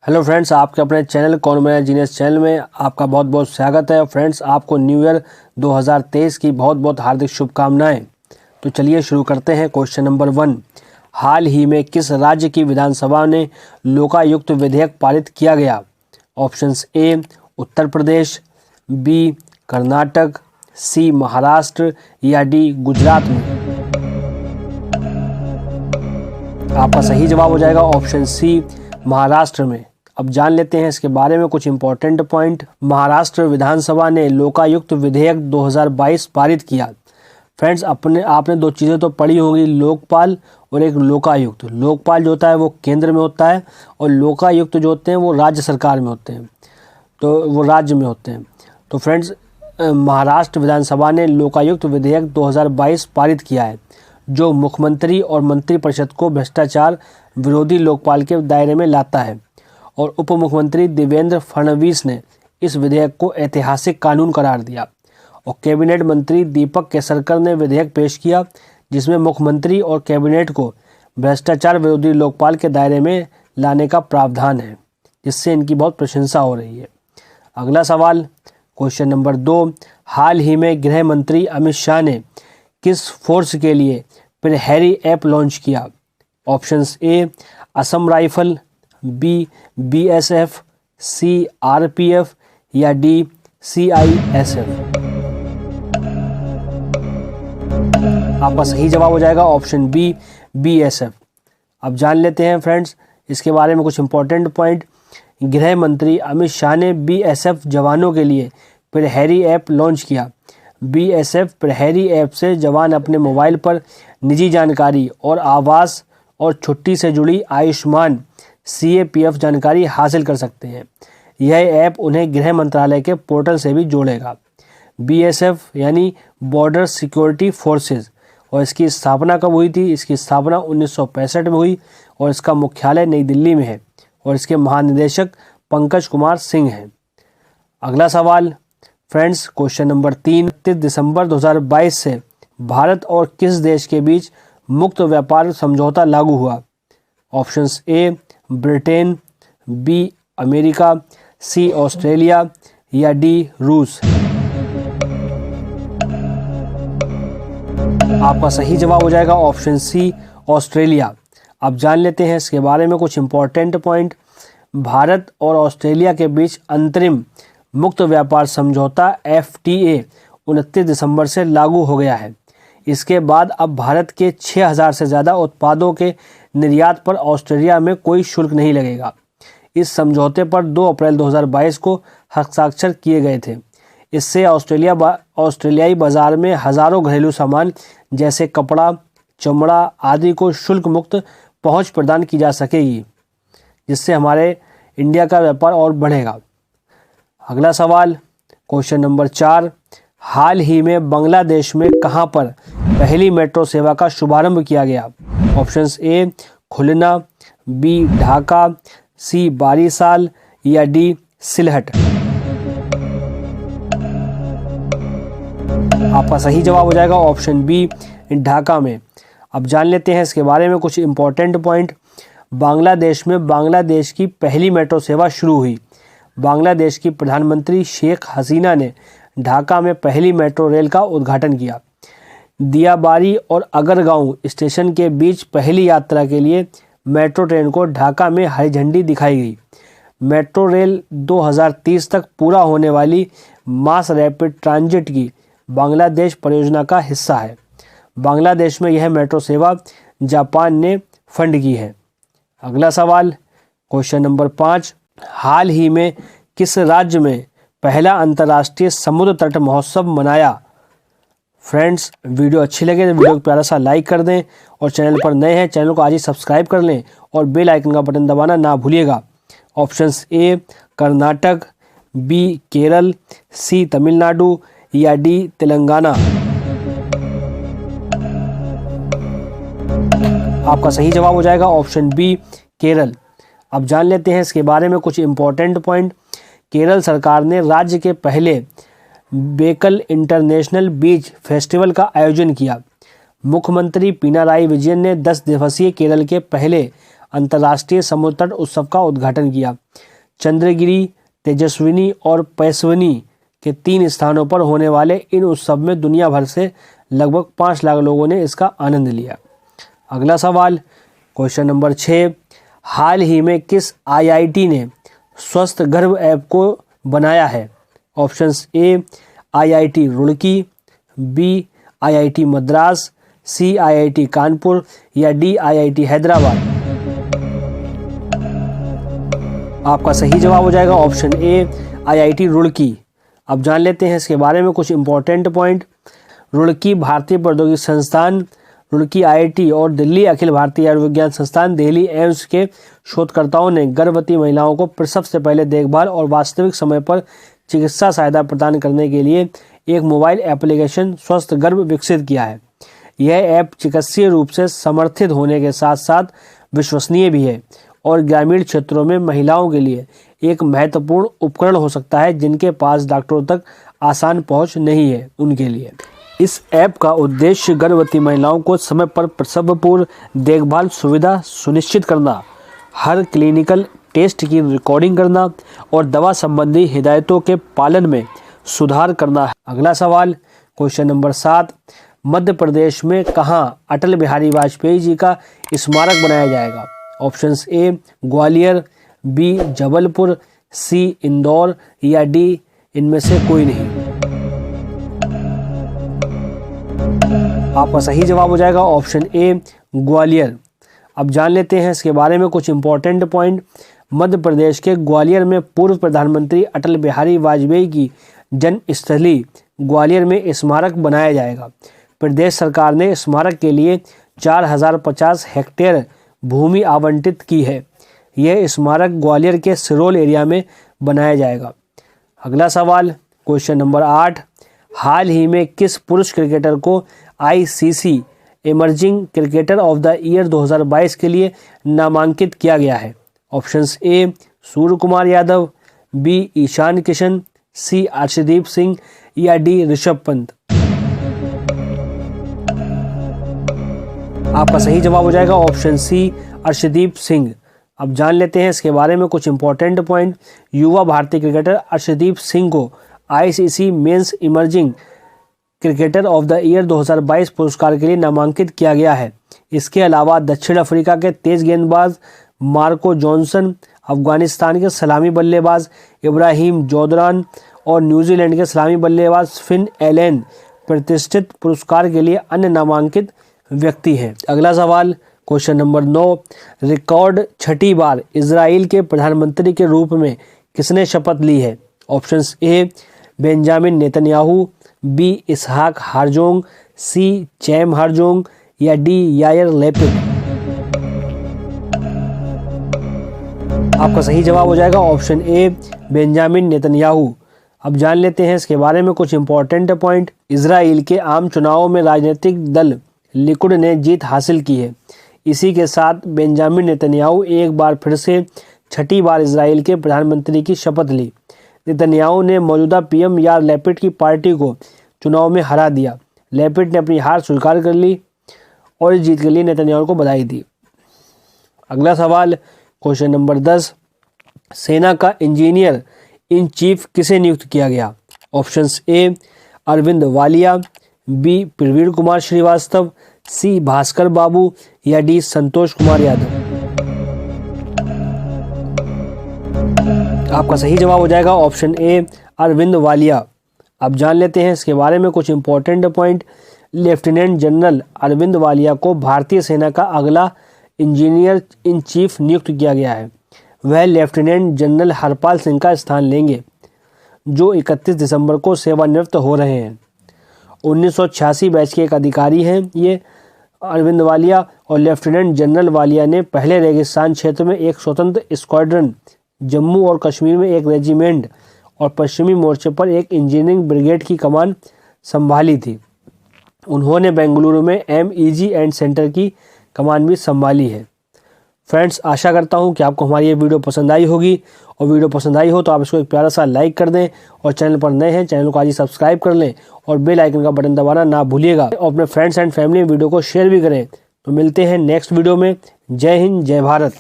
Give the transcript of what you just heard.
Hello friends, आपके अपने channel कौन बनेगा जीनियस चैनल में आपका बहुत बहुत स्वागत है। फ्रेंड्स, आपको न्यू ईयर 2023 की बहुत बहुत हार्दिक शुभकामनाएं। तो चलिए शुरू करते हैं। क्वेश्चन नंबर 1, हाल ही में किस राज्य की विधानसभा ने लोकायुक्त विधेयक पारित किया गया? Options A Uttar Pradesh, B Karnataka, C Maharashtra या डी गुजरात में। आपका सही जवाब हो जाएगा ऑप्शन सी महाराष्ट्र में। अब जान लेते हैं इसके बारे में कुछ इंपॉर्टेंट पॉइंट। महाराष्ट्र विधानसभा ने लोकायुक्त विधेयक 2022 पारित किया। फ्रेंड्स, आपने दो चीज़ें तो पढ़ी होंगी, लोकपाल और एक लोकायुक्त। लोकपाल जो होता है वो केंद्र में होता है और लोकायुक्त जो होते हैं वो राज्य सरकार में होते हैं, तो वो राज्य में होते हैं। तो फ्रेंड्स, महाराष्ट्र विधानसभा ने लोकायुक्त विधेयक 2022 पारित किया है, जो मुख्यमंत्री और मंत्रिपरिषद को भ्रष्टाचार विरोधी लोकपाल के दायरे में लाता है। और उप मुख्यमंत्री देवेंद्र फडणवीस ने इस विधेयक को ऐतिहासिक कानून करार दिया और कैबिनेट मंत्री दीपक केसरकर ने विधेयक पेश किया, जिसमें मुख्यमंत्री और कैबिनेट को भ्रष्टाचार विरोधी लोकपाल के दायरे में लाने का प्रावधान है, जिससे इनकी बहुत प्रशंसा हो रही है। अगला सवाल, क्वेश्चन नंबर 2, हाल ही में गृह मंत्री अमित शाह ने किस फोर्स के लिए प्रहरी ऐप लॉन्च किया? Options A Assam rifle, B BSF, C RPF या डी सीआईएसएफ। आपका सही जवाब हो जाएगा ऑप्शन बी बीएसएफ। अब जान लेते हैं फ्रेंड्स इसके बारे में कुछ इंपॉर्टेंट पॉइंट। गृह मंत्री अमित शाह ने बीएसएफ जवानों के लिए प्रहरी ऐप लॉन्च किया। बीएसएफ प्रहरी ऐप से जवान अपने मोबाइल पर निजी जानकारी और आवास और छुट्टी से जुड़ी आयुष्मान सीएपीएफ जानकारी हासिल कर सकते हैं। यह ऐप उन्हें गृह मंत्रालय के पोर्टल से भी जोड़ेगा। बीएसएफ यानी बॉर्डर सिक्योरिटी फोर्सेस, और इसकी स्थापना कब हुई थी? इसकी स्थापना 1965 में हुई और इसका मुख्यालय नई दिल्ली में है और इसके महानिदेशक पंकज कुमार सिंह हैं। अगला सवाल फ्रेंड्स, क्वेश्चन नंबर 3, 30 दिसंबर 2022 से भारत और किस देश के बीच मुक्त व्यापार समझौता लागू हुआ? Options A Britain, B America, C Australia या डी रूस। आपका सही जवाब हो जाएगा ऑप्शन सी ऑस्ट्रेलिया। अब जान लेते हैं इसके बारे में कुछ इंपॉर्टेंट पॉइंट। भारत और ऑस्ट्रेलिया के बीच अंतरिम मुक्त व्यापार समझौता FTA 29 दिसंबर से लागू हो गया है। इसके बाद अब भारत के 6000 से ज़्यादा उत्पादों के निर्यात पर ऑस्ट्रेलिया में कोई शुल्क नहीं लगेगा। इस समझौते पर 2 अप्रैल 2022 को हस्ताक्षर किए गए थे। इससे ऑस्ट्रेलियाई बाजार में हज़ारों घरेलू सामान जैसे कपड़ा, चमड़ा आदि को शुल्क मुक्त पहुंच प्रदान की जा सकेगी, जिससे हमारे इंडिया का व्यापार और बढ़ेगा। अगला सवाल, क्वेश्चन नंबर 4, हाल ही में बांग्लादेश में कहां पर पहली मेट्रो सेवा का शुभारंभ किया गया? Options A Khulna, B Dhaka, C Barisal या डी सिलहट। आपका सही जवाब हो जाएगा ऑप्शन बी ढाका में। अब जान लेते हैं इसके बारे में कुछ इंपॉर्टेंट पॉइंट। बांग्लादेश में बांग्लादेश की पहली मेट्रो सेवा शुरू हुई। बांग्लादेश की प्रधानमंत्री शेख हसीना ने ढाका में पहली मेट्रो रेल का उद्घाटन किया। दियाबारी और अगरगांव स्टेशन के बीच पहली यात्रा के लिए मेट्रो ट्रेन को ढाका में हरी झंडी दिखाई गई। मेट्रो रेल 2030 तक पूरा होने वाली मास रैपिड ट्रांजिट की बांग्लादेश परियोजना का हिस्सा है। बांग्लादेश में यह मेट्रो सेवा जापान ने फंड की है। अगला सवाल, क्वेश्चन नंबर 5, हाल ही में किस राज्य में पहला अंतर्राष्ट्रीय समुद्र तट महोत्सव मनाया? फ्रेंड्स, वीडियो अच्छी लगे तो वीडियो को प्यारा सा लाइक कर दें और चैनल पर नए हैं चैनल को आज ही सब्सक्राइब कर लें और बेल आइकन का बटन दबाना ना भूलिएगा। Options A Karnataka, B Kerala, C Tamil Nadu या डी तेलंगाना। आपका सही जवाब हो जाएगा ऑप्शन बी केरल। अब जान लेते हैं इसके बारे में कुछ इंपॉर्टेंट पॉइंट। केरल सरकार ने राज्य के पहले बेकल इंटरनेशनल बीच फेस्टिवल का आयोजन किया। मुख्यमंत्री पिनाराई विजयन ने 10 दिवसीय केरल के पहले अंतर्राष्ट्रीय समुद्र तट उत्सव का उद्घाटन किया। चंद्रगिरी, तेजस्विनी और पैसवनी के 3 स्थानों पर होने वाले इन उत्सव में दुनिया भर से लगभग 5 लाख लोगों ने इसका आनंद लिया। अगला सवाल, क्वेश्चन नंबर 6, हाल ही में किस IIT ने स्वस्थ गर्भ ऐप को बनाया है? Options A IIT Roorkee, B IIT Madras, C IIT Kanpur या डी IIT हैदराबाद। आपका सही जवाब हो जाएगा ऑप्शन ए IIT रुड़की। अब जान लेते हैं इसके बारे में कुछ इंपॉर्टेंट पॉइंट। रुड़की भारतीय प्रौद्योगिकी संस्थान, रुड़की IIT और दिल्ली अखिल भारतीय आयुर्विज्ञान संस्थान दिल्ली एम्स के शोधकर्ताओं ने गर्भवती महिलाओं को प्रसव से पहले देखभाल और वास्तविक समय पर चिकित्सा सहायता प्रदान करने के लिए एक मोबाइल एप्लीकेशन स्वस्थ गर्भ विकसित किया है। यह ऐप चिकित्सीय रूप से समर्थित होने के साथ साथ विश्वसनीय भी है और ग्रामीण क्षेत्रों में महिलाओं के लिए एक महत्वपूर्ण उपकरण हो सकता है जिनके पास डॉक्टरों तक आसान पहुंच नहीं है उनके लिए। इस ऐप का उद्देश्य गर्भवती महिलाओं को समय पर प्रसव पूर्व देखभाल सुविधा सुनिश्चित करना, हर क्लिनिकल टेस्ट की रिकॉर्डिंग करना और दवा संबंधी हिदायतों के पालन में सुधार करना है। अगला सवाल, क्वेश्चन नंबर 7, मध्य प्रदेश में कहां अटल बिहारी वाजपेयी जी का स्मारक बनाया जाएगा? Options A Gwalior, B Jabalpur, C Indore या डी इनमें से कोई नहीं। आपका सही जवाब हो जाएगा ऑप्शन ए ग्वालियर। अब जान लेते हैं इसके बारे में कुछ इंपॉर्टेंट पॉइंट। मध्य प्रदेश के ग्वालियर में पूर्व प्रधानमंत्री अटल बिहारी वाजपेयी की जन्मस्थली ग्वालियर में स्मारक बनाया जाएगा। प्रदेश सरकार ने स्मारक के लिए 4050 हेक्टेयर भूमि आवंटित की है। यह स्मारक ग्वालियर के सिरोल एरिया में बनाया जाएगा। अगला सवाल, क्वेश्चन नंबर 8, हाल ही में किस पुरुष क्रिकेटर को ICC emerging cricketer of the year 2022 के लिए नामांकित किया गया है? Options A Surya Kumar Yadav, B Ishan Kishan, C Arshdeep Singh या डी ऋषभ पंत। आपका सही जवाब हो जाएगा ऑप्शन सी अर्शदीप सिंह। अब जान लेते हैं इसके बारे में कुछ इंपॉर्टेंट पॉइंट। युवा भारतीय क्रिकेटर अर्शदीप सिंह को ICC men's emerging cricketer of the year 2022 पुरस्कार के लिए नामांकित किया गया है। इसके अलावा दक्षिण अफ्रीका के तेज गेंदबाज मार्को जॉनसन, अफगानिस्तान के सलामी बल्लेबाज इब्राहिम जोदरान और न्यूजीलैंड के सलामी बल्लेबाज फिन एलेन प्रतिष्ठित पुरस्कार के लिए अन्य नामांकित व्यक्ति हैं। अगला सवाल, क्वेश्चन नंबर 9, रिकॉर्ड 6ठी बार इजराइल के प्रधानमंत्री के रूप में किसने शपथ ली है? Options A Benjamin Netanyahu, B Isaac Herzog, C Chaim Herzog या डी यायर लैपिड। आपका सही जवाब हो जाएगा ऑप्शन ए बेंजामिन नेतन्याहू। अब जान लेते हैं इसके बारे में कुछ इंपॉर्टेंट पॉइंट। इजराइल के आम चुनावों में राजनीतिक दल लिकुड ने जीत हासिल की है। इसी के साथ बेंजामिन नेतन्याहू एक बार फिर से 6ठी बार इजराइल के प्रधानमंत्री की शपथ ली। नेतन्याहू ने मौजूदा PM यार लैपिड की पार्टी को चुनाव में हरा दिया। लैपिड ने अपनी हार स्वीकार कर ली और इस जीत के लिए नेतन्याहू को बधाई दी। अगला सवाल, क्वेश्चन नंबर 10, सेना का इंजीनियर इन चीफ किसे नियुक्त किया गया? Options A Arvind Walia, B Praveen Kumar Srivastava, C Bhaskar Babu या डी संतोष कुमार यादव। आपका सही जवाब हो जाएगा ऑप्शन ए अरविंद वालिया। अब जान लेते हैं इसके बारे में कुछ important point. Lieutenant general Arvind Walia को भारतीय सेना का अगला इंजीनियर इन चीफ नियुक्त किया गया है। वह लेफ्टिनेंट जनरल हरपाल सिंह का स्थान लेंगे, जो 31 दिसंबर को सेवानिवृत्त हो रहे हैं। 1986 बैच के एक अधिकारी हैं ये अरविंद वालिया, और लेफ्टिनेंट जनरल वालिया ने पहले रेगिस्तान क्षेत्र में एक स्वतंत्र स्क्वाड्रन, जम्मू और कश्मीर में एक रेजिमेंट और पश्चिमी मोर्चे पर एक इंजीनियरिंग ब्रिगेड की कमान संभाली थी। उन्होंने बेंगलुरु में MEG एंड सेंटर की कमान भी संभाली है। फ्रेंड्स, आशा करता हूं कि आपको हमारी ये वीडियो पसंद आई होगी, और वीडियो पसंद आई हो तो आप इसको एक प्यारा सा लाइक कर दें, और चैनल पर नए हैं चैनल को आज ही सब्सक्राइब कर लें और बेल आइकन का बटन दबाना ना भूलिएगा। और अपने फ्रेंड्स एंड फैमिली में वीडियो को शेयर भी करें तो मिलते हैं नेक्स्ट वीडियो में। जय हिंद, जय भारत।